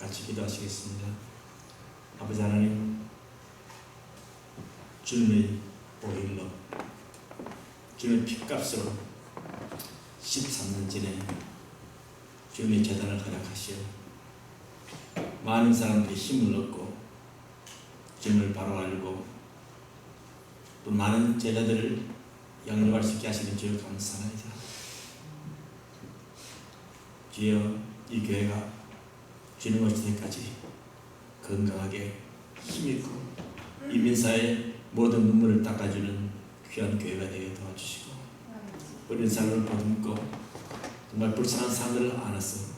같이 기도하시겠습니다. 아버지 하나님, 주님의 보혈로 주님의 피값으로 13년 전에 주님의 재단을 허락하시어 많은 사람들이 힘을 얻고 주님을 바로 알고 또 많은 제자들을 양육할 수 있게 하시는 주여 감사합니다. 주여, 이 교회가 주님 오실 때까지 건강하게 힘있고 이민사의 모든 눈물을 닦아주는 귀한 교회가 되게 도와주시고 어린 삶을 보듬고 정말 불쌍한 사람들을 안아서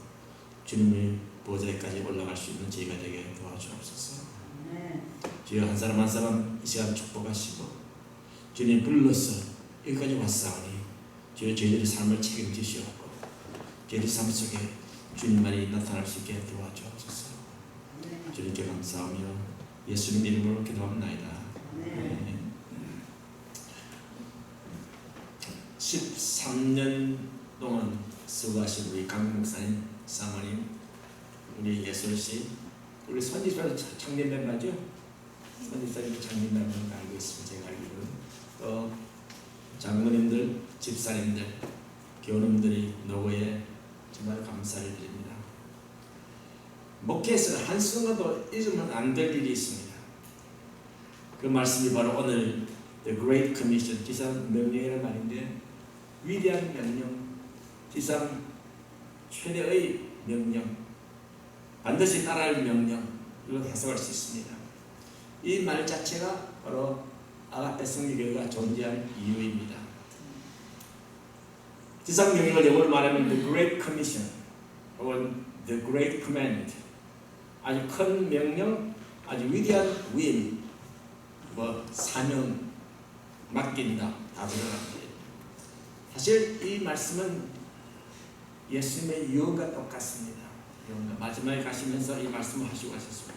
주님의 보좌에까지 올라갈 수 있는 저희가 되게 도와주옵소서. 주여, 한 사람 한 사람 이 시간 축복하시고 주님 불러서 여기까지 왔사오니 주여 저희들의 삶을 책임지시옵고 저희들 삶 속에 주님만이 나타날 수 있게 도와주옵소서. 주님께 감사하며 예수님 이름으로 기도합나이다. 네. 13년 동안 수고하신 우리 강 목사님, 사모님, 우리 예술씨, 우리 선지사님 창립 멤버죠? 선지사님 창립 멤버는 알고 있습니다. 제가 알기로는 또 장모님들, 집사님들, 교우님들이 노고에 정말 감사를 드립니다. 목회에서 한순간도 잊으면 안 될 일이 있습니다. 그 말씀이 바로 오늘 The Great Commission, 지상 명령이라는 말인데 위대한 명령, 지상 최대의 명령, 반드시 따라할 명령, 이걸 해석할 수 있습니다. 이 말 자체가 바로 아가페 성리교회가 존재할 이유입니다. 지상 명령을 영어로 말하면 The Great Commission 혹은 The Great Command, 아주 큰 명령, 아주 위대한 위임, 사명, 맡긴다, 다 들어갑니다. 사실 이 말씀은 예수님의 유언과 똑같습니다. 마지막에 가시면서 이 말씀을 하시고 가셨습니다.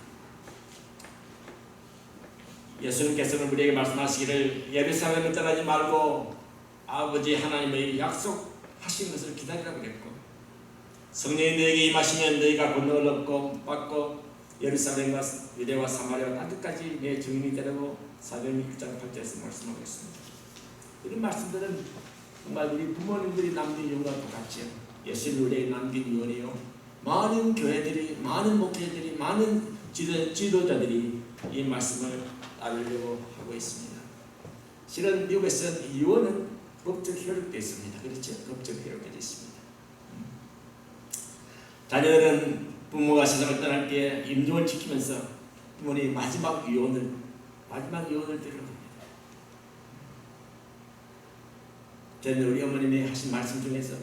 예수님께서는 우리에게 말씀하시기를 예루살렘을 떠나지 말고 아버지 하나님의 약속하신 것을 기다리라고 그랬고, 성령이 너에게 임하시면 너희가 권능을 얻고 받고 예루살렘과 유대와 사마리아 땅끝까지 내 증인이 되라고 사도행전 1장 8절에서 말씀하고 있습니다. 이런 말씀들은 정말 우리 부모님들이 남긴 유언과 똑같죠. 예수님이 우리에게 남긴 유언이요, 많은 교회들이, 많은 목회들이, 많은 지도자들이 이 말씀을 따르려고 하고 있습니다. 실은 미국에서는 이 유언은 법적 효력도 있습니다. 그렇죠? 법적 효력까지 있습니다. 자녀들은 부모가 세상을 떠날 때 임종을 지키면서 부모님이 마지막 유언을 들어봅니다. 저는 우리 어머님이 하신 말씀 중에서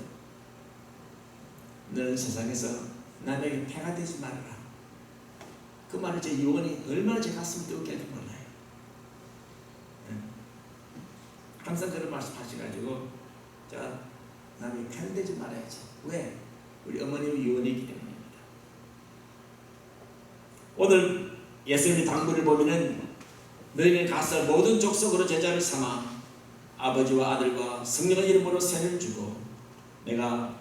너는 세상에서 남에게 폐가 되지 말아라. 그 말을 제 유언이 얼마나 제 가슴을 뜨겁게 할지 몰라요. 항상 그런 말씀 하셔가지고 제가 남에게 폐가 되지 말아야지. 왜? 우리 어머님의 유언이기 때문입니다. 오늘 예수님의 당부를 보면은 너희는 가서 모든 족속으로 제자를 삼아 아버지와 아들과 성령의 이름으로 세를 주고 내가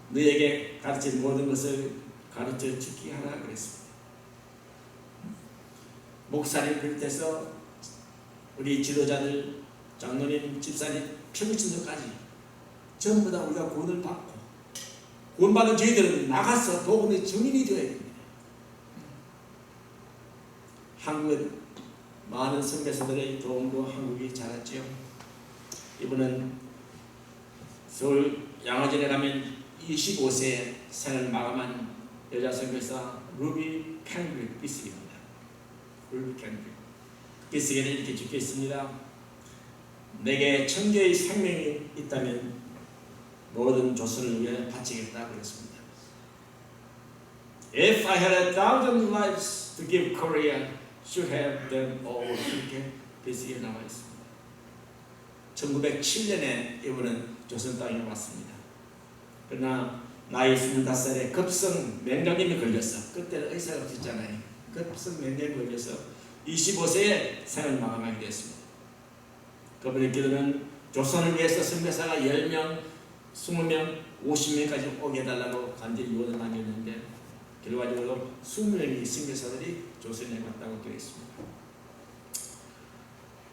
너희에게 가르친 모든 것을 가르쳐 지키게 하라 그랬습니다. 목사님 비롯해서 우리 지도자들, 장로님, 집사님, 평신도까지 전부 다 우리가 구원을 받고 구원받은 저희들은 나가서 복음의 증인이 되어야 됩니다. 한국은 많은 선교사들의 도움으로 한국이 자랐죠. 이분은 서울 양화전에 가면 25세에 생을 마감한 여자 선교사 루비 캔브릭 비스기입니다. 루비 캔브릭 비스기는 이렇게 적혀 있습니다. 내게 천개의 생명이 있다면 모든 조선을 위해 바치겠다 그랬습니다. If I had 1,000 lives to give Korea, should have them all. 이렇게 비스기에 나와 있습니다. 1907년에 이분은 조선 땅에 왔습니다. 그러나 나이 25살에 급성 맹장염이 걸려서, 그때는 의사가 없었잖아요. 급성 맹장염이 걸려서 25세에 생을 마감하게 되었습니다. 그분의 기도는 조선을 위해서 선교사가 10명, 20명, 50명까지 오게 해달라고 간절히 유언을 남겼는데 결과적으로 20명의 선교사들이 조선에 갔다고 되어 있습니다.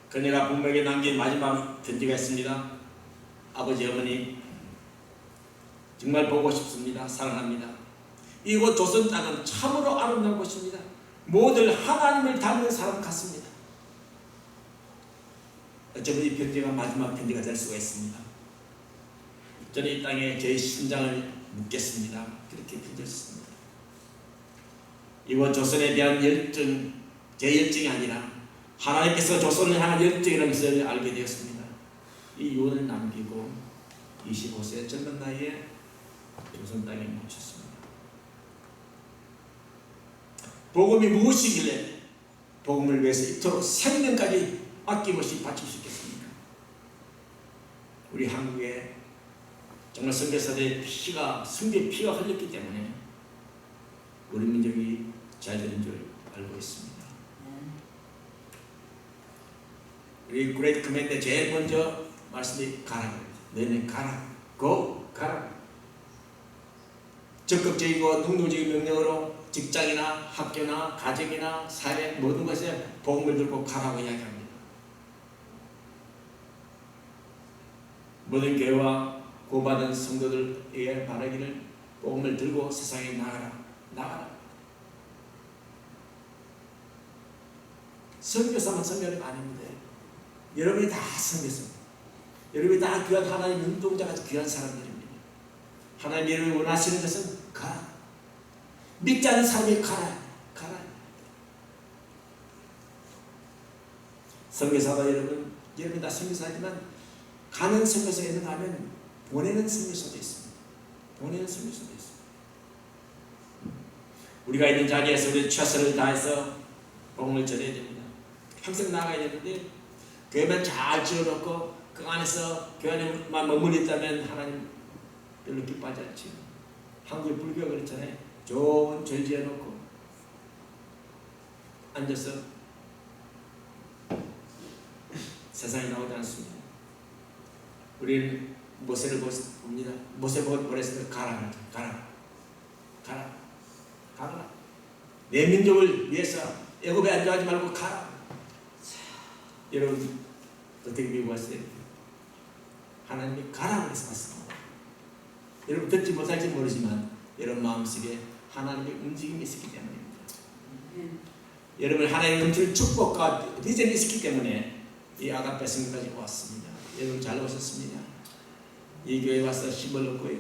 그녀가 부모에게 남긴 마지막 편지가 있습니다. 아버지 어머니 정말 보고 싶습니다. 사랑합니다. 이곳 조선 땅은 참으로 아름다운 곳입니다. 모두 하나님을 닮은 사람 같습니다. 어쩌면 이 편지가 마지막 편지가 될 수가 있습니다. 저는 이 땅에 제 심장을 묻겠습니다. 그렇게 편지를 썼습니다. 이곳 조선에 대한 열정, 제 열정이 아니라 하나님께서 조선을 향한 열정이라는 것을 알게 되었습니다. 이 유언을 남기고 25세 젊은 나이에 조선 땅에 묻혔습니다. 복음이 무엇이길래 복음을 위해서 이토록 생명까지 아낌없이 바칠 수 있겠습니까? 우리 한국에 정말 선교사들의 순교의 피가 흘렸기 때문에 우리 민족이 잘 되는 줄 알고 있습니다. 우리 그레이트 커맨드에 제일 먼저 말씀이 가라. 너희는 가라. 가라. 적극적이고 능동적인 명령으로 직장이나 학교나 가정이나 사회 모든 것에 복음을 들고 가라고 이야기합니다. 모든 교회와 구원받은 성도들에게 바라기를 복음을 들고 세상에 나가라. 선교사만 선교는 아닙니다. 여러분이 다 선교사입니다. 여러분이 다 귀한 하나님 눈동자가 귀한 사람들입니다. 하나님 여러분이 원하시는 것은 가라. 믿지 않는 사람이 가라. 선교사가 여러분 다 선교사지만 가는 선교사가 있는가 하면 보내는 선교사도 있습니다. 우리가 있는 자리에서 우리 최선을 다해서 복음을 전해야 됩니다. 평생 나가야 되는데 교회만 잘 지어놓고 그 안에서 교회 안에만 머물러 있다면 하나님 별로 기뻐하지 않지요. 한국의 불교가 그렇잖아요. 좋은 절 지어놓고 앉아서 세상에 나오지 않습니다. 우리는 모세를 봅니다. 모세 보냈을 때 가라. 내 민족을 위해서 애굽에 안주하지 말고 가라. 여러분 어떻게 미국 왔어요? 하나님이 가라 그래서 왔습니다. 여러분 듣지 못할지 모르지만 여러분 마음속에 하나님의 움직임이 있었기 때문입니다. 여러분 하나님의 움직임 축복과 비전이 있었기 때문에 이 아가페 성교까지 왔습니다. 여러분 잘 오셨습니다. 이 교회에 와서 힘을 얻고요.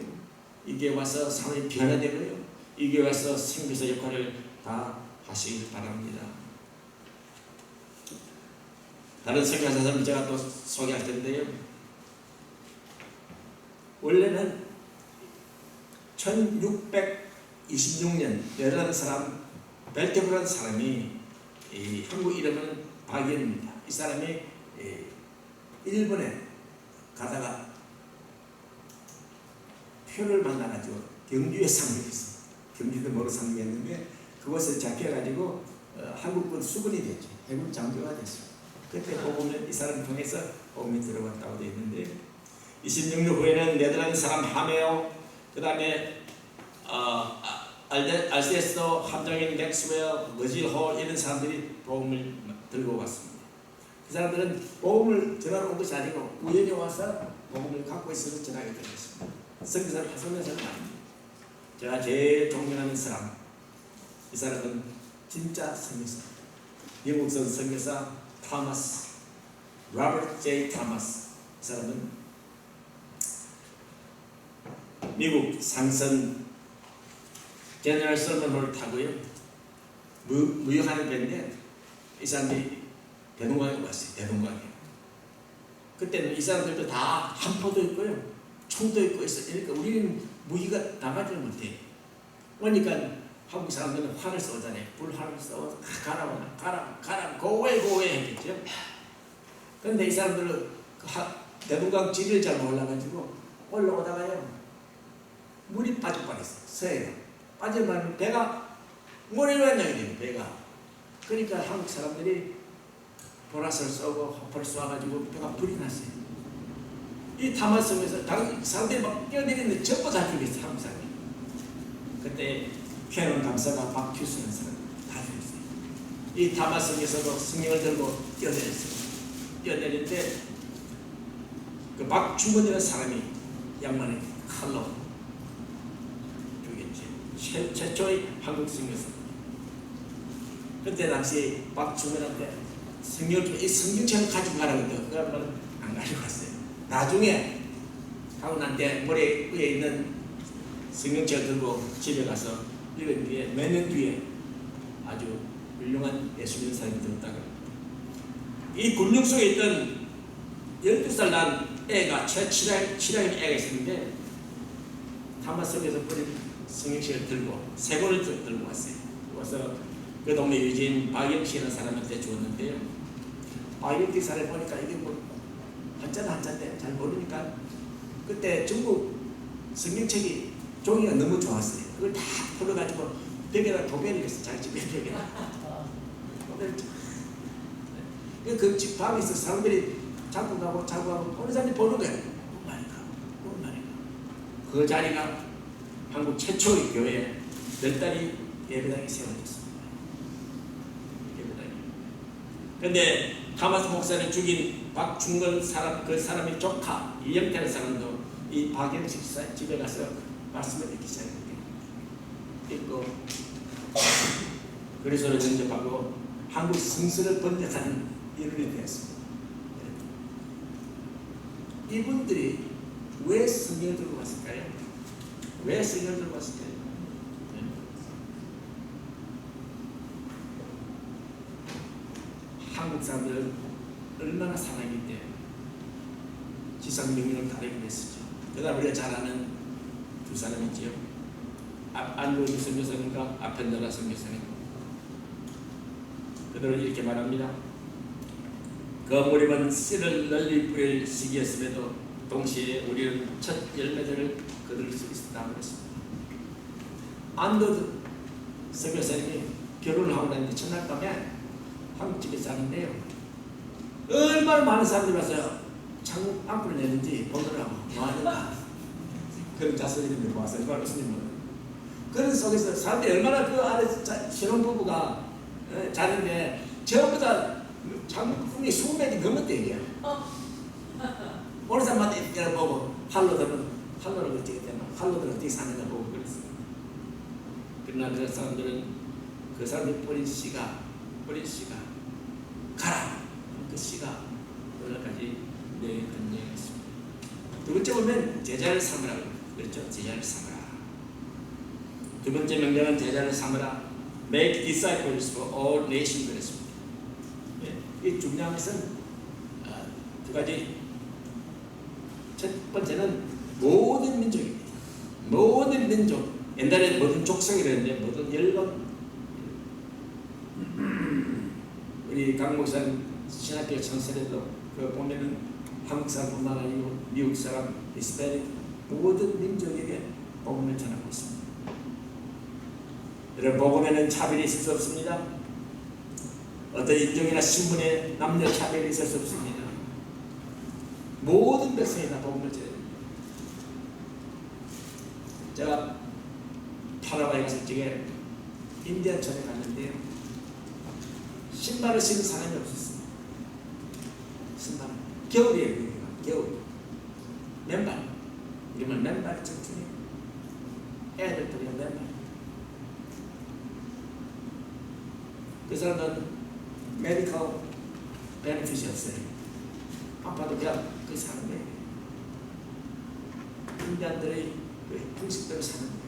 이 교회에 와서 삶이 변화되고요. 이 교회에 와서 선교사 역할을 다 하시길 바랍니다. 다른 선교사들 제가 또 소개할 텐데요. 원래는 1626년 네덜란드 사람 벨테브라는 사람이 한국 이름은 박연입니다. 이 사람이 일본에 가다가 표를 만나가지고 경주에 상륙했습니다. 경주도 모로 상륙했는데 그곳에 잡혀가지고 한국군 수군이 됐죠. 해군 장교가 됐습니다. 그때 복음을 이 사람 통해서 복음이 들어갔다고 되어 있는데 26년 후에는 네덜란드 사람 하메오 그 다음에 알세스도 함정인 맥스웨어 머질홀 이런 사람들이 복음을 들고 왔습니다. 그 사람들은 복음을 전하러 온 것이 아니고 우연히 와서 복음을 갖고 있어서 전하게 되었습니다. 선교사를 하선해서는 아닙니다. 제가 제일 존경하는 사람 이 사람은 진짜 선교사 영국선 선교사 토마스 로버트 J. 토마스 이 사람은 미국 상선 제너럴 설먼호를 타고요 무역하는 배인데 이 사람이 대동강에 왔어요. 대동강에 그때는 이 사람들도 다 한포도 있고요 총도 있고 있어요. 그러니까 우리는 무기가 나가지를 못해요. 그러니까 한국 사람들은 활을 쏘잖아요. 불활을 쏘고 가라 고웨이 했겠죠. 그런데 이 사람들은 대동강 지리를 잘 몰라가지고 올라오다가요 물이 빠질 뻔했어요. 서해가 빠질만 배가 모래로 나게 돼요. 배가 그러니까 한국 사람들이 보라스를 쏘고 화포를 쏘아가지고 배가 불이 났어요. 이 타마섬에서 사람들이 막 뛰어내리는데 전부 다 죽였어요. 한국 사람이. 그때 귀한 감사가 박규수라는 사람 다 되었어요. 이 다마성에서도 성령을 들고 뛰어내렸어요. 뛰어내릴 때 그 박충건이라는 사람이 양만에 칼로 죽였지. 최초의 한국 성교사. 그때 당시 박충건한테 이 성경책을 가지고 가라고 했는데 그 양반은 안 가지고 갔어요. 나중에 하고 난 뒤에 머리 위에 있는 성경책을 들고 집에 가서 읽은 뒤에 몇 년 뒤에 아주 훌륭한 예수 믿는 사람이 되었다가 이 굴욕 속에 있던 12살 난 애가 칠학년 애가 있었는데 다마성에서 뿌린 성경책을 들고 세 권을 들고 왔어요. 와서 그 동네 유진 박영식이라는 사람한테 주었는데요. 박영식 사람을 보니까 이게 뭐 한자인데 잘 모르니까 그때 중국 성경책이 종이가 너무 좋았어요. 그걸 다 풀어가지고 벽에다 도배를 했어. 자기 집에 벽에다. 그 집 방에 있어 사람들이 자꾸 가고 어느 사람이 보는 거야. 뭔 말인가. 그 자리가 한국 최초의 교회 널다리 예배당이 세워졌습니다. 예배당이. 근데 다마스 목사를 죽인 박충건 사람, 그 사람의 조카 이영태라는 사람도 이 박영식 집에 가서 말씀을 듣기 시작했대요. 읽고 그리스도를 영접하고 한국 성서를 번역하는 일원이 되었습니다. 이분들이 왜 성경을 들고 왔을까요? 왜 성경을 들고 왔을까요? 한국 사람들은 얼마나 사랑인데 지상 명령을 다르게 했었죠. 그다음 우리가 잘 아는 두 사람이지요. 안로이 선교사님과 아펜더라 선교사님. 그들은 이렇게 말합니다. 그 무렵은 씨를 널리 뿌릴 시기였음에도 동시에 우리는 첫 열매들을 거둘 수 있었다고 했습니다. 안도 선교사님이 결혼을 하고 나는데 첫날 밤에 한국집에 사는데요. 얼마나 많은 사람들이 와서 창문 앞을 내는지 보느라고 뭐하는가 그런 자세들이 와서 얼마나 스님은 그런 속에서 사람들이 얼마나 그 안에 신혼부부가 자는데 저보다 창문이 20명이 넘었대 이게. 어느 사람마다 이렇게 보고 할로들은 할로를 어떻게 되나 할로들은 어떻게 사는가 보고 그랬어요. 그러나 그 사람들은 그 사람들이 뿌린 씨가 가라. 그 씨가 오늘까지 내 건강했습니다. 두 번째 보면 제자를 삼으라 그랬죠. 제자를 삼으라. 두 번째 명령은 제자를 삼으라. Make disciples for all nations 그랬습니다. 이 중요한 것은 두 가지. 첫 번째는 모든 민족입니다. 모든 민족. 옛날에 모든 족속이 그랬는데 모든 열방. 우리 강 목사님 신학교 창설에도 그 보면은 한국 사람뿐만 아니고 미국 사람, 히스패닉 모든 민족에게 복음을 전하고 있습니다. 여러분 복음에는 차별이 있을 수 없습니다. 어떤 인종이나 신분에 남녀 차별이 있을 수 없습니다. 모든 백성이 다 복음을 전해야 됩니다. 제가 파라과이 갔을 적에 인디안촌에 갔는데요. 신발을 신는 사람이 없었어요. 신발. 겨울이에요. 겨울. 맨발. 이러면 맨발이 튼튼해요. 애들도 맨발. 그 사람은 메디컬 베네핏이 없어요. 아빠도 그냥 그 사는 거예요. 인디안들의 풍습대로 사는 거예요.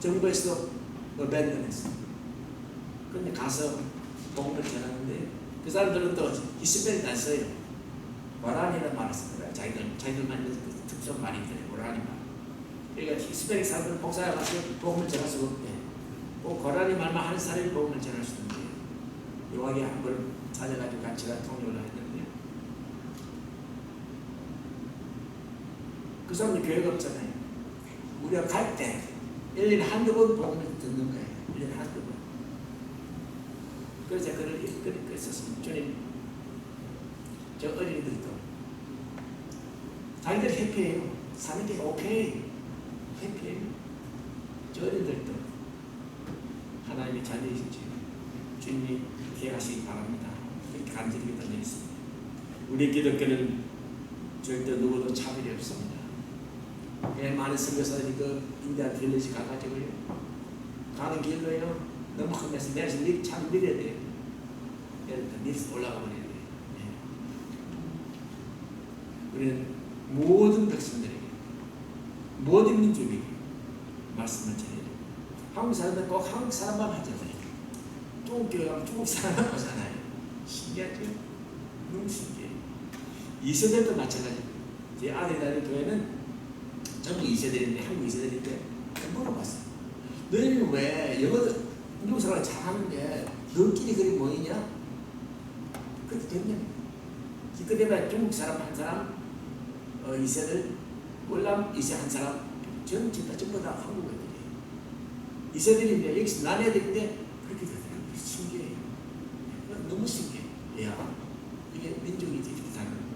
정부에서도 어벤던했어요. 근데 가서 복음을 전하는데 그 사람들은 또 히스패닉 안 써요. 고라니라는 말을 씁니다. 자기들만 특수한 말이 있더래요. 고라니 말. 그러니까 히스패닉 사람들은 복사에 가서 복음을 전할 수가 없대. 고라니 말만 하는 사람이 복음을 전할 수 있는데 요하게 한 번 찾아가지고 같이 통역을 했는데 그 사람이 교회가 없잖아요. 우리가 갈 때 1년에 한두 번 복음을 듣는 거예요. 1년에 한두 번. 그래서 그를 이끌고 있었습니다. 주님, 저 어린이들도 자기들 해피해요. 사는 게 오케이. 해피해요. 어린들도 하나님의 자녀이신지 주님이 기억하시기 바랍니다. 그렇게 간절히 기도드리겠습니다. 우리 기독교는 절대 누구도 차별이 없습니다. 많은 선교사들이 그 인디아 빌리지 가가지고요, 가는 길로요 너무 험해서 내려서 참 밀어야 돼요. 밀어서 올라가 버려야 돼요. 우리는 모든 백성들에게, 모든 민족에게 말씀을 전해요. 한국 사람들은 꼭 한국 사람만 하잖아요. 중국 교회 가면 중국 사람만 하잖아요. 신기하죠? 너무 신기해요. 2세들도 마찬가지예요. 제 아들이 다니는 교회는 전부 2세들인데, 한국 2세들인데 물어봤어요. 너희는 왜 영국 사람을 잘하는데 너희끼리 그리 모이냐? 그렇게 됐냐? 그때마다 중국 사람 한 사람, 2세들, 월남 2세 한 사람, 전부 다 한국 애들이에요. 2세들인데 여기서 난 애들인데 그렇게 되더라고요. 신기해요. 너무 신기해요. 야, 이게 민족이 이렇게 다른 거예요.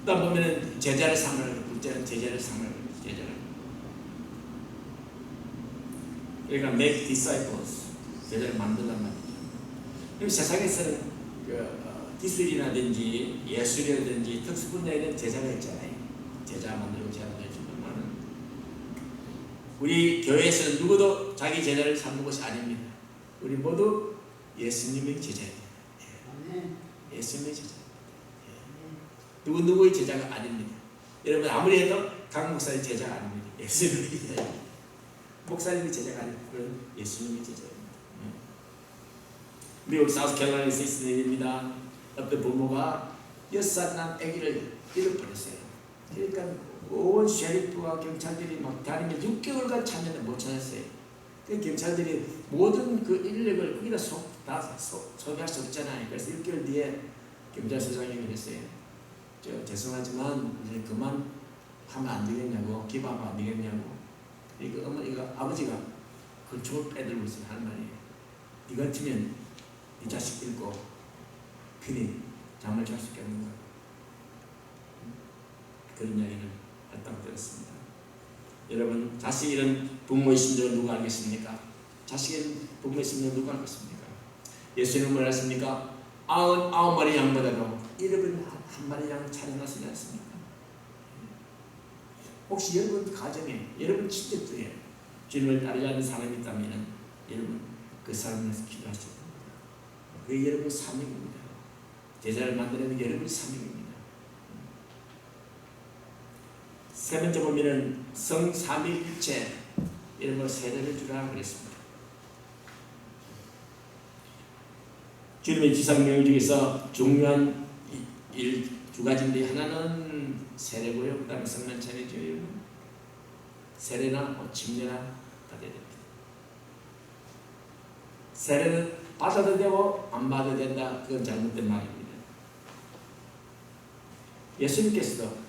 그다음 보면은 제자를 삼을, 둘째는 제자를 삼을, 제자를. 그러니까 make disciples, 제자를 만들란 말이죠. 세상에서는 기술이라든지 예술이라든지 특수 분야에는 제자가 있잖아요. 제자 만들고 제자 만들지만 우리 교회에서는 누구도 자기 제자를 삼는 것이 아닙니다. 우리 모두 예수님의 제자입니다. 예수님의 제자. 누구의 제자가 아닙니다. 여러분 아무리 해도 강 목사의 제자가 아닙니다. 예수님의 제자입니다. 목사님의 제자가 아니고 그런 예수님의 제자입니다. 미국 사우스캐롤라이나에서 있는 일입니다. 어떤 부모가 6살 난 아기를 잃어버렸어요. 그러니까 온 셰리프와 경찰들이 막 다니면 6개월간 찾는데 못 찾았어요. 그 경찰들이 모든 그 인력을 거기다 소개할 수 없잖아요. 그래서 6개월 뒤에 경찰서장이 그랬어요. 죄송하지만 이제 그만 하면 안 되겠냐고, 기부하면 안 되겠냐고. 그러니까 어머니가, 아버지가 건축을 빼들고 있어요. 하는 말이에요. 네 같으면 이 자식 잃고 괜히 잠을 잘 수 있겠는가. 그런 이야기를 했다고 들었습니다. 여러분, 자식이 이런 부모의 심정을 누가 알겠습니까? 자식이 이런 부모의 심정을 누가 알겠습니까? 예수님은 뭐라 했습니까? 99마리 양보다도 잃어버린 한 마리 양을 찾아놨지 않습니까? 혹시 여러분 가정에, 여러분 친척 중에 주님을 따르지 않는 사람이 있다면 여러분 그 사람을 위해서 기도하시기 바랍니다. 그게 여러분 사명입니다. 제자를 만드는 게 여러분의 사명입니다. 세 번째 보면은 성삼위일체 이런 걸 세례를 주라 그랬습니다. 주님의 지상명 중에서 중요한 두 가지인데 하나는 세례고요. 그 다음에 성만찬이죠. 세례나 침례나 받아야 됩니다. 세례는 받아도 되고 안 받아도 된다. 그건 잘못된 말입니다. 예수님께서도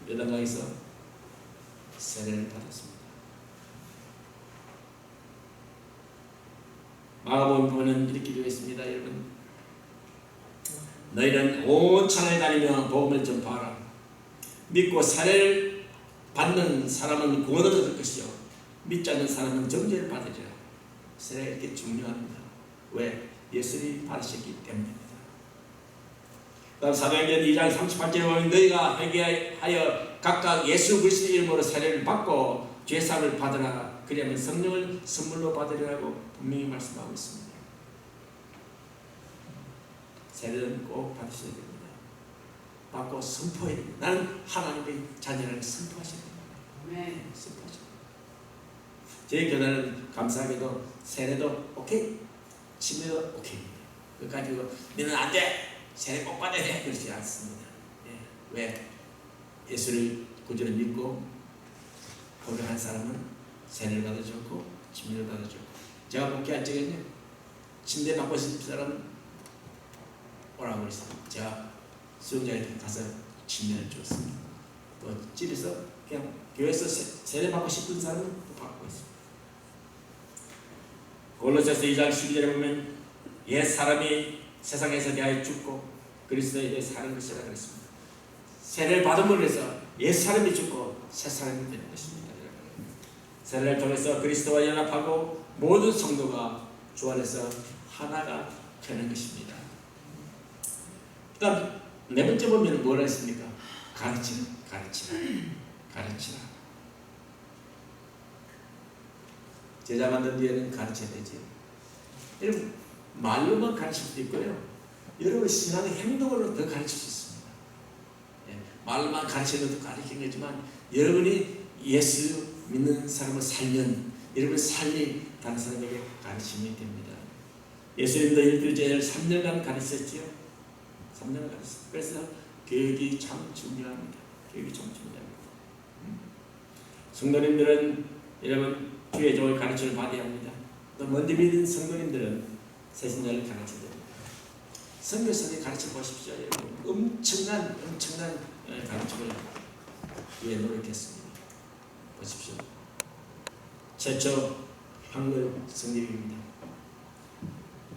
요단강에서 세례를 받았습니다. 마가복음 보면 이렇게 되어 있습니다. 여러분, 너희는 온 천하에 다니며 복음을 전파하라. 믿고 세례를 받는 사람은 구원을 얻을 것이요 믿지 않는 사람은 정죄를 받으리라. 세례가 이렇게 중요합니다. 왜? 예수님이 받으셨기 때문입니다. 다음 사도행전 2장 38절에 보면 너희가 회개하여 각각 예수 그리스도의 이름으로 세례를 받고 죄사함을 받으라. 그리하면 성령을 선물로 받으리라고 분명히 말씀하고 있습니다. 세례는 꼭 받으셔야 됩니다. 받고 선포해야 됩니다. 나는 하나님의 자녀라는 선포하셔야 됩니다. 네, 선포하셔야 됩니다. 제 교단은 감사하게도 세례도 오케이, 침례도 오케이입니다. 그거 가지고 너는 안 돼! 세례 꼭 받아야 돼! 그렇지 않습니다. 네. 왜? 예수를 구주를 믿고 고백한 사람은 세례를 받아줬고 침례를 받아줬고, 제가 목회할 적에는요, 침례 받고 싶은 사람은 오라고 그랬어요. 제가 수영장에 가서 침례를 줬습니다. 또 집에서 그냥 교회에서 세례 받고 싶은 사람은 또 받고 있습니다. 골로새서 2장 12절에 보면 옛 사람이 세상에서 대하여 죽고 그리스도에 대해 사는 것이라 그랬습니다. 세례를 받음으로 해서 옛 사람이 죽고 새 사람이 되는 것입니다. 세례를 통해서 그리스도와 연합하고 모든 성도가 주 안에서 하나가 되는 것입니다. 그 다음 네 번째 보면 뭐라 했습니까? 가르치라. 제자 만든 뒤에는 가르쳐야 되죠. 여러분 말로만 가르칠 수도 있고요. 여러분 신앙의 행동으로 더 가르칠 수 있습니다. 말로만 가르치는 것도 가르치는 거지만 여러분이 예수 믿는 사람을 살면 여러분의 삶이 다른 사람에게 가르침이 됩니다. 예수님도 일주일째를 3년간 가르쳤지요. 3년간 가르쳤어요. 그래서 교육이 참 중요합니다. 교육이 참 중요합니다. 성도님들은 여러분 주의 종의 가르침을 받아야 합니다. 또 먼저 믿은 성도님들은 새신자를 가르쳐야 됩니다. 선교사님 가르쳐 보십시오. 여러분 엄청난 가르침을 위해 노력했습니다. 보십시오. 최초 한국 성립입니다.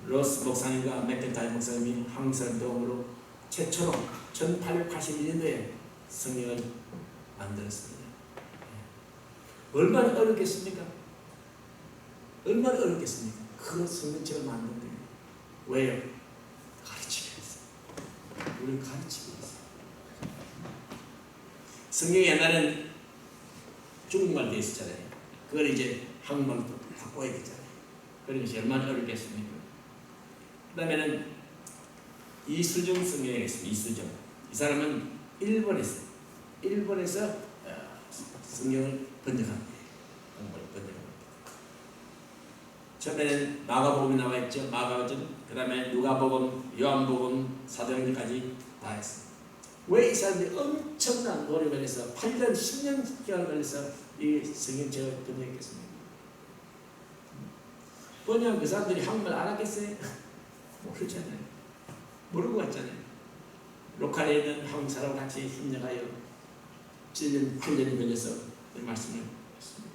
로스 목사님과 맥켄타이 목사님이 한국 사람 도움으로 최초로 1882년도에 성경을 만들었습니다. 얼마나 어렵겠습니까? 얼마나 어렵겠습니까? 그 성경책을 만든 거예요. 왜요? 가르치기 위해서. 우리를 가르치기 위해서. 성경이 옛날에는 중국말 되어 있었잖아요. 그걸 이제 한국말로 바꿔야 되잖아요. 그러니까 얼마나 어렵겠습니까? 그 다음에는 이수정 성경에 있습니다. 이수정. 이 사람은 일본에서 성경을 번역합니다. 처음에는 마가복음이 나와 있죠. 마가복음, 그 다음에 누가복음, 요한복음, 사도행전까지 다 했어요. 왜 이 사람들이 엄청난 노력을 해서 8년, 10년 기간을 걸려서 이 성경책을 번역했겠습니까? 번역한 그 사람들이 한국말 알았겠어요? 모르잖아요. 모르고 왔잖아요. 로컬에 있는 한국 사람과 같이 협력하여 7년, 8년이 걸려서 이 말씀을 했습니다.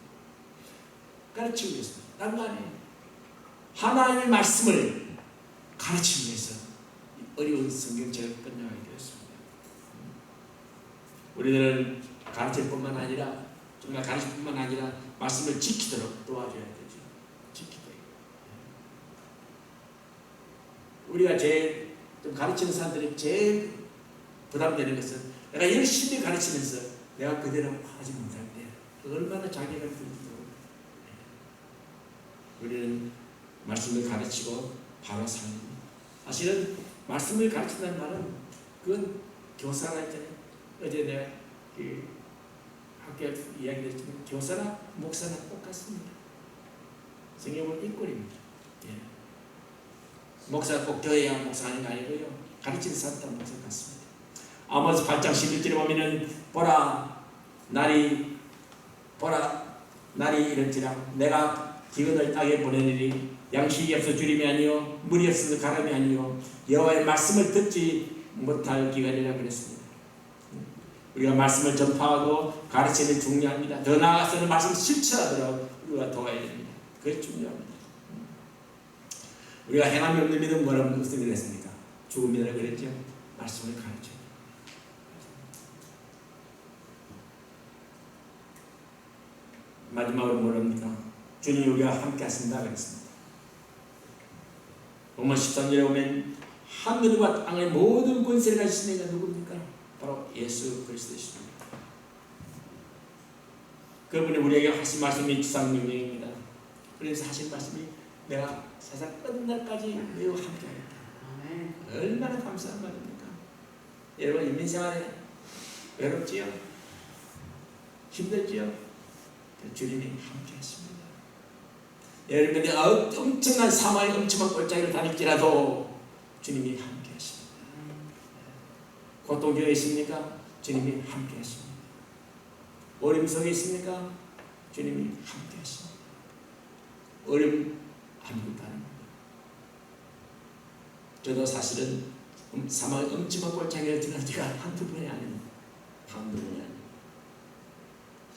가르치기 위해서. 딴 거 아니에요. 하나님의 말씀을 가르치기 위해서 어려운 성경책을 번역하게 되었습니다. 우리들은 가르칠 뿐만 아니라 정말 가르칠 뿐만 아니라 말씀을 지키도록 도와줘야 되죠. 지키도록. 우리가 제일 좀 가르치는 사람들이 제일 부담되는 것은 내가 열심히 가르치면서 내가 그대로 하지 못할 때 얼마나 자괴감 들지도. 우리는 말씀을 가르치고 바로 살립니다. 사실은 말씀을 가르친다는 말은 그건 교사라 했잖아요. 어제 내가 그 학교에서 이야기했지만 교사나 목사나 똑같습니다. 성경은 인권입니다. 예. 목사가 꼭 되어야 목사가 아닌 거 아니고요. 가르치는 사람도 목사 같습니다. 아모스 8장 11절에 보면은 보라 날이 이른지라 내가 기근을 땅에 보내리니 양식이 없어 주림이 아니요 물이 없어서 가람이 아니요 여호와의 말씀을 듣지 못할 기간이라 그랬습니다. 우리가 말씀을 전파하고 가르치는 중요합니다. 더 나아가서는 말씀을 실천하도록 우리가 도와야 됩니다. 그게 중요합니다. 우리가 행함이 없는 믿음 뭐라고 무슨 일 했습니까? 죽음이라고 그랬죠. 말씀을 가르쳐요. 마지막으로 뭐랍니까? 주님이 우리와 함께 하신다 그랬습니다. 로마 13절에 보면 하늘과 땅의 모든 권세를 가지신 이가 누굽니까? 바로 예수 그리스도이십니다. 그분이 우리에게 하신 말씀이 지상명령입니다. 그래서 하신 말씀이 내가 세상 끝날까지 매우 함께하겠다. 얼마나 감사한 말입니까? 여러분 인민생활에 외롭지요? 힘들지요? 주님이 함께 하십니다. 여러분들이 엄청난 사망의 엄청난 골짜기를 다닐지라도 주님이 함께 하십니다. 고통 중에 있습니까? 주님이 함께 하십니다. 어려움 속에 있습니까? 주님이 함께 하십니다. 어려움 아무것도 아닙니다. 저도 사실은 사망의 엄청난 골짜기를 지난 지가 한두 번이 아닙니다. 한두 번이 아닙니다.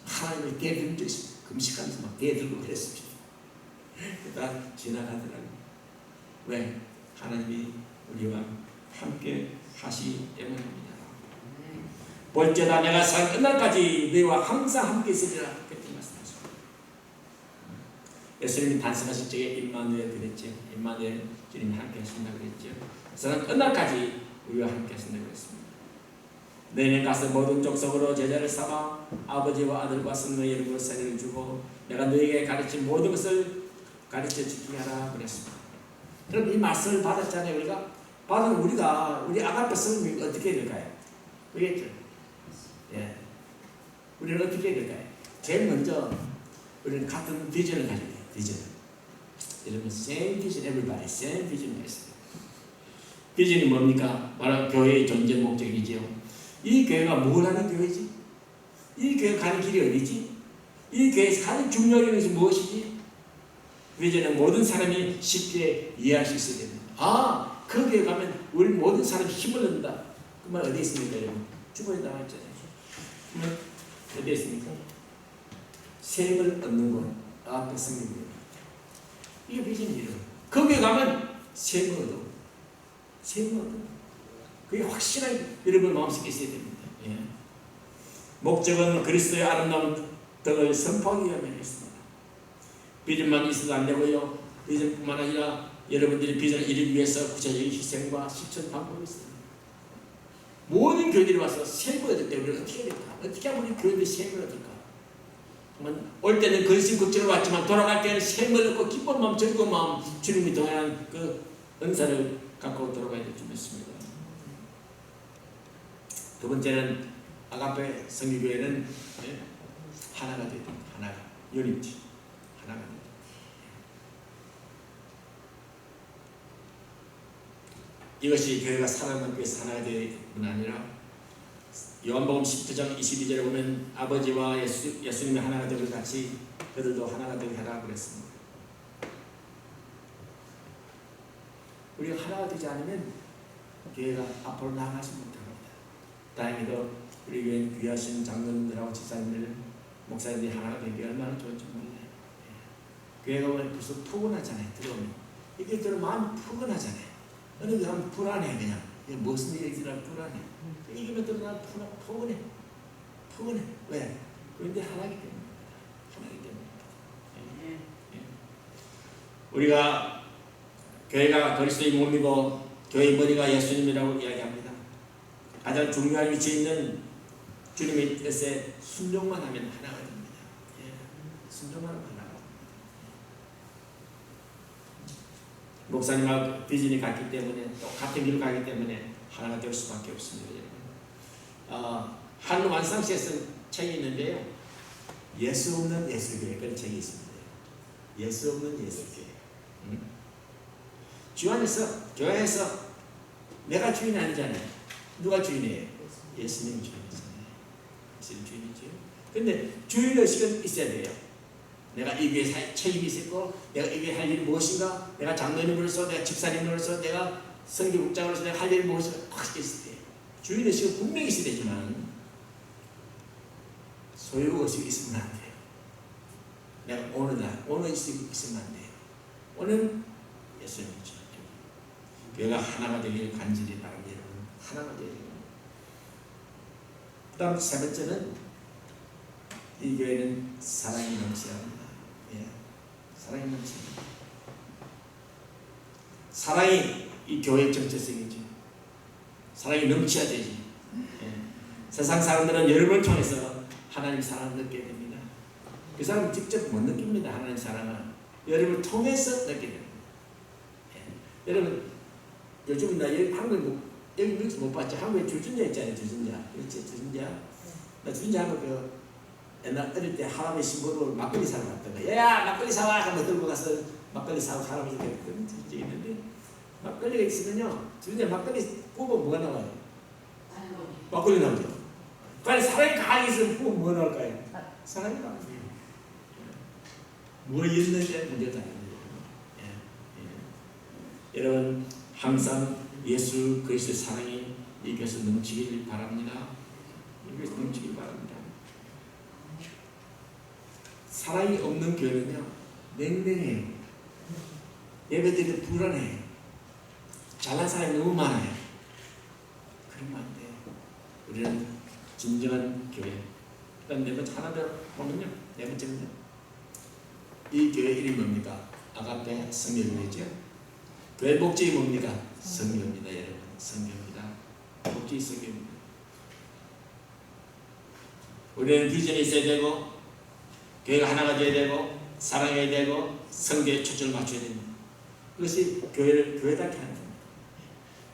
하나님을 대들은 적 있습니다. 금식하면서 막 대들고 그랬습니다. 그러다 지나가더라고요. 왜? 하나님이 우리와 함께 하시기 때문입니다. 볼지어다 내가 살 끝날까지 너희와 항상 함께 있으리라 그렇게 말씀하십니다. 예수님이 탄생하실 적에 임마누엘 그랬죠. 임마누엘 주님이 함께 하신다고 그랬죠. 그래서 끝날까지 우리와 함께 하신다고 그랬습니다. 너희는 가서 모든 족속으로 제자를 삼아 아버지와 아들과 성령의 이름으로 세례를 주고 내가 너희에게 가르친 모든 것을 가르쳐 지키게 하라 그랬습니다. 그럼 이 말씀을 받았잖아요. 우리가 받은 우리 아가페 성령이 어떻게 해야 될까요? 그겠죠. 예. 우리는 어떻게 해야 될까요? 제일 먼저 우리는 같은 비전을 가져야 돼요. 비전. 여러분, same vision, everybody, same vision 있어요. 비전이 뭡니까? 바로 교회의 존재 목적이지요. 이 교회가 뭘 하는 교회지? 이 교회 가는 길이 어디지? 이 교회에서 가장 중요한 것이 무엇이지? 비전은 모든 사람이 쉽게 이해할 수 있어야 됩니다. 아, 그 교회 가면 우리 모든 사람이 힘을 얻는다. 그 말 어디 있습니까, 여러분? 주보에 나와 있잖아요. 그러면 어디 있습니까? 세임을 얻는 곳, 앞에 성경입니다. 이게 비전이에요. 거기에 가면 세임을 얻어. 세임을 얻어. 그게 확실하게 여러분 마음속에 있어야 됩니다. 예. 목적은 그리스도의 아름다운 덕을 선포하기 위함이었습니다. 비전만 있어도 안 되고요. 비전뿐만 아니라 여러분들이 비전을 이루기 위해서 구체적인 희생과 실천 방법이 있습니다. 모든 교회들이 와서 세임을 얻을 때 우리가 어떻게 해야 될까? 어떻게 하면 우리 교회들이 세임을 얻을까? 올 때는 근심 걱정으로 왔지만 돌아갈 때는 세임을 얻고 기쁜 마음, 즐거운 마음, 주님이 동행한 그 은사를 갖고 돌아가야 될 줄 믿습니다. 두 번째는 아가페 성교교회는 하나가 되야 됩니다. 하나가. 유니티. 하나가 됩니다. 이것이 교회가 살아남기 위해서 하나가 되는 뿐 아니라 요한복음 10장 22절에 보면 아버지와 예수님이 하나가 되고 같이 그들도 하나가 되게 하라고 그랬습니다. 우리가 하나가 되지 않으면 교회가 앞으로 나아가지 못합니다. 다행히도 우리 교회 귀하신 장로님들하고 집사님들, 목사님들이 하나가 된 게 얼마나 좋은지 몰라요. 교회가 오면 벌써 푸근하잖아요. 들어오면 이게 들어오면 마음이 푸근하잖아요. 어느 사람은 불안해. 그냥 무슨 일이지라 불안해. 이기면 들어오면 푸근해. 푸근해. 왜? 그런데 하나기 때문에. 하나기 때문에. 우리가 교회가 그리스도의 몸이고 교회의 머리가 예수님이라고 이야기합니다. 가장 중요한 위치에 있는 주님의 뜻에 순종만 하면 하나가 됩니다. 순종만 하면 하나가 됩니다. 목사님하고 비전이 같기 때문에 또 같은 길을 가기 때문에 하나가 될 수밖에 없습니다. 한 완상시에 쓴 책이 있는데요. 예수 없는 예수교회 그런 책이 있습니다. 예수 없는 예수교회. 주 안에서 교회에서 내가 주인이 아니잖아요. 누가 주인이에요? 예수님이 주인이잖아요. 예수님 주인이죠. 근데 주인의식은 있어야 돼요. 내가 이 교회에 책임이 있고 내가 이 교회에 할 일이 무엇인가? 내가 장로님으로서 내가 집사님으로서 내가 선교국장으로서 내가 할 일이 무엇인가? 확 있어야 돼요. 주인의식은 분명히 있어야 되지만 소유의식이 있으면 안 돼요. 내가 오너의식이 있으면 안 돼요. 오는 예수님이죠. 교회가 하나가 되길 간절히 바랍니다. 하나가 되어야 됩니다. 그 다음 세 번째는 이 교회는 사랑이 넘쳐야 합니다. 사랑이 넘칩니다. 사랑이 이 교회의 정체성이죠. 사랑이 넘쳐야 되지. 세상 사람들은 여러분을 통해서 하나님 사랑을 느끼게 됩니다. 그 사람은 직접 못 느낍니다. 하나님 사랑을 여러분을 통해서 느끼게 됩니다. 여러분 요즘 나 한국 여기 뉴스 못 봤죠? 한국에 주준자 있잖아요. 주준자. 그렇지? 주준자. 나 주준자 하면 그 옛날 어릴 때 할아버지 신부로 막걸리 사러 갔다가 야 막걸리 사와 하면 들고 가서 막걸리 사고 할아버지가 그런 주준자 있는데 막걸리가 있으면요. 주준자 막걸리 뽑으면 뭐가 나와요? 막걸리 나오죠. 빨리 사랑이 가만히 있으면 뽑으면 뭐 나올까요? 사랑이 나오죠. 뭐였는지 문제가 아닙니다. 여러분 항상 예수 그리스도의 사랑이 이 교회에서 넘치길 바랍니다. 이 교회에서 넘치길 바랍니다. 사랑이 없는 교회는요 냉랭해요. 예배드리기 불안해요. 잘난 사람이 너무 많아요. 그러면 안 돼요. 우리는 진정한 교회. 그다음 네 번째 하나 더 보면요. 네 번째는요. 이 교회 이름이 뭡니까? 아가페 성교회죠. 교회 목적이 뭡니까? 성교입니다. 여러분, 성교입니다. 목적이 성교입니다. 우리는 비전이 있어야 되고 교회가 하나가 되어야 되고 사랑해야 되고 성교에 초점을 맞춰야 됩니다. 그것이 교회를 교회답게 하는 겁니다.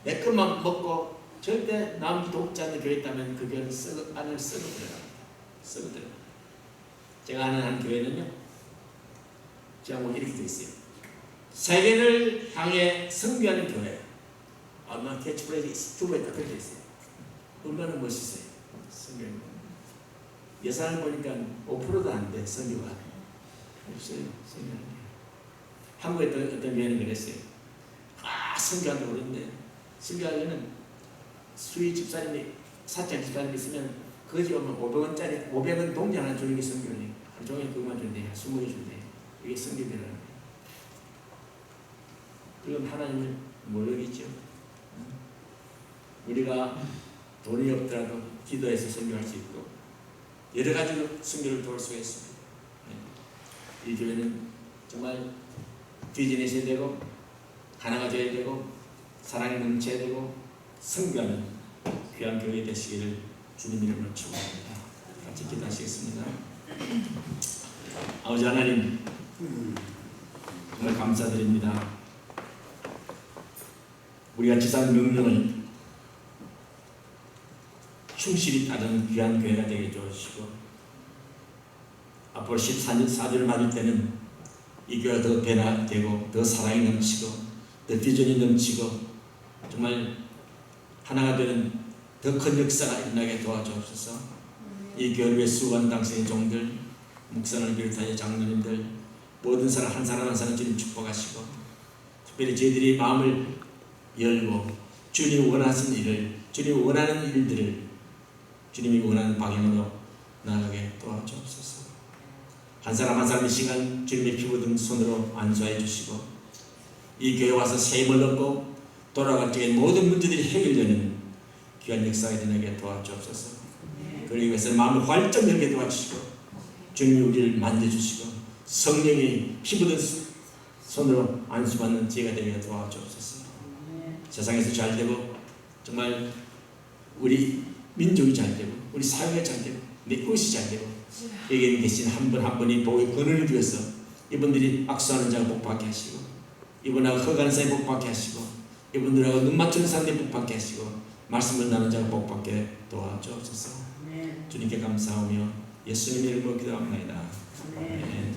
내 것만 먹고 절대 남이 돕지 않는 교회 있다면 그 교회는 안을 썩어 들어갑니다. 썩어 들어갑니다. 제가 아는 한 교회는요, 제가 뭐 이렇게 되어 있어요. 세계를 향해 선교하는 교회. 아마 캐치프레이즈 두 배 딱 그렇게 있어요. 얼마나 멋있어요. 선교는. 예산을 보니까 5%도 안 돼, 선교가. 없어요, 선교하는 게. 한국에 어떤 교회는 그랬어요. 선교한다고 그러는데, 선교하려면 수위 집사님이, 사장 집사님이 있으면, 그 집 오면 500원짜리, 500원 동전 하나 주는 게 선교니. 하루 종일 그것만 준대요. 20개 준대요. 이게 선교비라는 거예요. 그럼 하나님을 모르겠죠. 우리가 돈이 없더라도 기도해서 선교할 수 있고 여러 가지로 선교를 도울 수가 있습니다. 이 교회는 정말 비전이 있어야 되고 하나가 되어야 되고 사랑이 넘쳐야 되고 선교하는 귀한 교회 되시기를 주님 이름으로 축원합니다. 같이 기도하시겠습니다. 아버지 하나님, 정말 감사드립니다. 우리가 지상 명령을 충실히 따르는 귀한 교회가 되게 해주시고 앞으로 14절 맞을 때는 이 교회가 더 변화되고 더 사랑이 넘치고 더 비전이 넘치고 정말 하나가 되는 더 큰 역사가 일어나게 도와주옵소서. 이 교회를 위해 수고한 당신의 종들, 목사를 비롯하여 장로님들, 모든 사람 한 사람 한 사람 주님 축복하시고 특별히 저희들이 마음을 열고 주님이 원하시는 일을, 주님이 원하는 일들을 주님이 원하는 방향으로 나아가게 도와주옵소서. 한 사람 한 사람 이 시간 주님의 피 묻은 손으로 안수하여 주시고 이 교회 와서 새 힘을 얻고 돌아갈 적에 모든 문제들이 해결되는 귀한 역사가 일어나게 도와주옵소서. 그러기 위해서 마음을 활짝 열게 도와주시고 주님이 우리를 만져주시고 성령이 피 묻은 손으로 안수받는 지혜가 되게 도와주옵소서. 세상에서 잘 되고 정말 우리 민족이 잘 되고 우리 사회가 잘 되고 내 것이 잘 되고 여기 계신 한 분 한 분이 복의 근원을 주어서 이분들이 악수하는 자가 복받게 하시고 이분하고 허가하는 사람이 복받게 하시고 이분들하고 눈 맞추는 사람들이 복받게 하시고 말씀을 나누는 자가 복받게 도와주옵소서. 주님께 감사하며 예수님의 이름으로 기도합니다. 아멘.